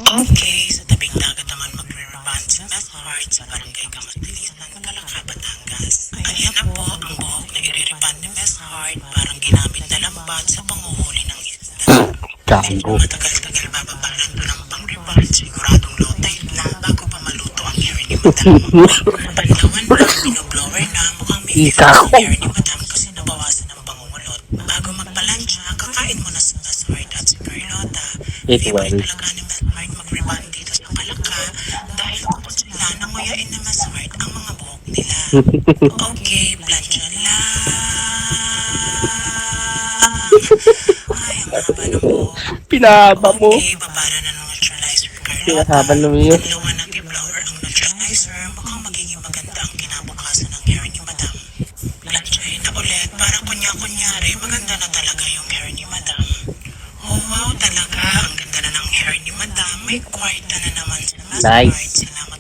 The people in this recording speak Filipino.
Okay, sa tabing dagat naman magre-rebond si Meth Heart sa barangay Kamatilisan, Calaca, Batangas. Ayan na po ang buhok na i-rebond ni Meth Heart, parang ginamit na lambat sa panguhuli ng isda. Medyo matagal-tagal bababaran ko ng pang-rebond, siguradong low tide na bago pa maluto ang hair ni Madam. Panlawan na, binoblower na, mukhang may feel ang hair ni Madam kasi nabawasan ng pangungulot. Bago magpalansya, kakain mo na si Meth Heart at si Carlota. Favorite talaga ni Meth Heart mag-rebond dito sa Calaca dahil bukod sila nanguyain ni Meth Heart ang mga buhok nila. Okay, plancha lang. Ay, ang haba ng buhok. Pinahaba mo. Okay, babara na ng neutralizer Carlota. Pinahaba mo yun. Panlawan ng i-blower ang neutralizer, mukhang magiging maganda ang kinabukasan ng hair ni Madam. Planchahin na ulit para kunya-kunyari, maganda na talaga yung hair ni Madam. Oh wow, talaga. Ang ganda na ng hair ni Madam. May kwarta na naman sa Meth Nice. Heart. Salamat